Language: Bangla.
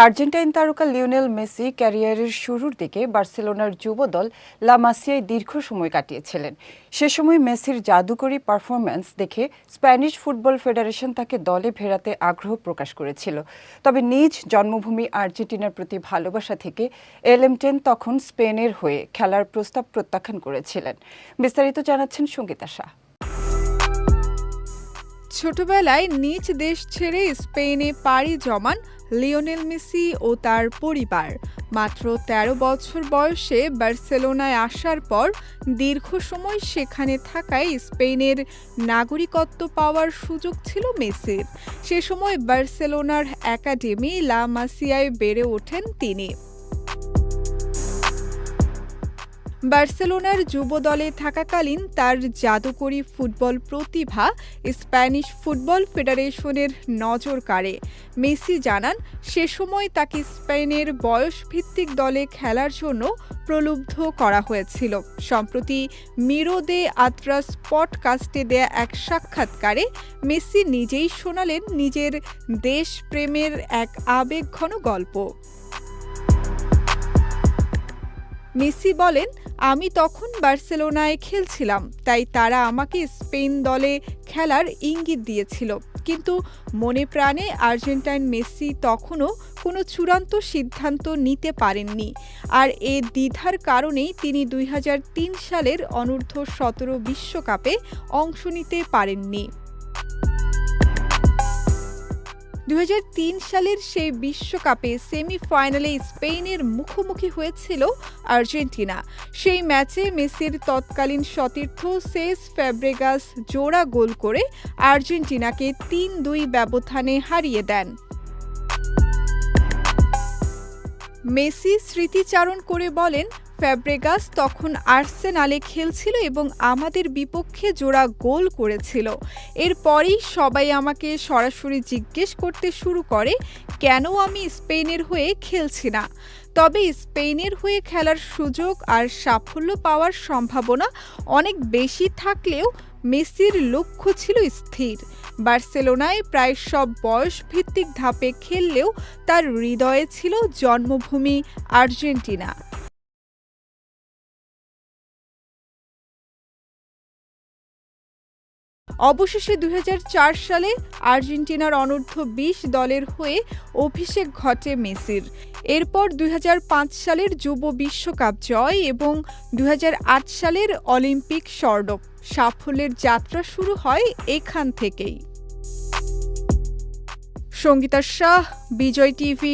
আর্জেন্টাইন তারকা লিওনেল মেসি ক্যারিয়ারের শুরুর দিকে বার্সেলোনার যুব দল লা মাসিয়ায় দীর্ঘ সময় কাটিয়েছিলেন। সে সময় মেসির জাদুকরী পারফরম্যান্স দেখে স্প্যানিশ ফুটবল ফেডারেশন তাকে দলে ফেরাতে আগ্রহ প্রকাশ করেছিল। তবে নিজ জন্মভূমি আর্জেন্টিনার প্রতি ভালোবাসা থেকে এলএম10 তখন স্পেনের হয়ে খেলার প্রস্তাব প্রত্যাখ্যান করেছিলেন। বিস্তারিত জানাচ্ছেন সঙ্গীতা শাহ। ছোটবেলায় নিজ দেশ ছেড়ে স্পেনে পাড়ি জমান লিওনেল মেসি ও তার পরিবার মাত্র ১৩ বছর বয়সে বার্সেলোনায় আসার পর দীর্ঘ সময় সেখানে থাকায় স্পেনের নাগরিকত্ব পাওয়ার সুযোগ ছিল মেসির। সে সময় বার্সেলোনার একাডেমি লা মাসিয়ায় বেড়ে ওঠেন তিনি। বার্সেলোনার যুব দলে থাকাকালীন তার জাদুকরী ফুটবল প্রতিভা স্প্যানিশ ফুটবল ফেডারেশনের নজর কাড়ে। মেসি জানান, সে সময় তাকে স্পেনের বয়সভিত্তিক দলে খেলার জন্য প্রলুব্ধ করা হয়েছিল। সম্প্রতি মিরো দে আত্রাস পডকাস্টে দেয়া এক সাক্ষাৎকারে মেসি নিজেই শোনালেন নিজের দেশপ্রেমের এক আবেগঘন গল্প। মেসি বলেন, আমি তখন বার্সেলোনায় খেলছিলাম, তাই তারা আমাকে স্পেন দলে খেলার ইঙ্গিত দিয়েছিল। কিন্তু মনে প্রাণে আর্জেন্টাইন মেসি তখনও কোনো চূড়ান্ত সিদ্ধান্ত নিতে পারেননি। আর এ দ্বিধার কারণেই তিনি ২০০৩ সালের অনূর্ধ্ব-১৭ বিশ্বকাপে অংশ নিতে পারেননি। ২০০৩ সালের সেই বিশ্বকাপে সেমিফাইনালে স্পেনের মুখোমুখি হয়েছিল আর্জেন্টিনা। সেই ম্যাচে মেসির তৎকালীন সতীর্থ সেস ফ্যাব্রেগাস জোড়া গোল করে আর্জেন্টিনাকে ৩-২ ব্যবধানে হারিয়ে দেন। মেসি স্মৃতিচারণ করে বলেন, ফ্যাব্রেগাস তখন আর্সেনালে খেলছিল এবং আমাদের বিপক্ষে জোড়া গোল করেছিল। এরপরই সবাই আমাকে সরাসরি জিজ্ঞেস করতে শুরু করে কেন আমি স্পেনের হয়ে খেলছি না। তবে স্পেনের হয়ে খেলার সুযোগ আর সাফল্য পাওয়ার সম্ভাবনা অনেক বেশি থাকলেও মেসির লক্ষ্য ছিল স্থির। বার্সেলোনায় প্রায় সব বয়সভিত্তিক ধাপে খেললেও তার হৃদয়ে ছিল জন্মভূমি আর্জেন্টিনা। অবশেষে ২০০৪ সালে আর্জেন্টিনার অনূর্ধ্ব-২০ দলের হয়ে অভিষেক ঘটে মেসির। এরপর ২০০৫ সালের যুব বিশ্বকাপ জয় এবং ২০০৮ সালের অলিম্পিক স্বর্ণ। সাফল্যের যাত্রা শুরু হয় এখান থেকেই। সঙ্গীতা শাহ, বিজয় টিভি।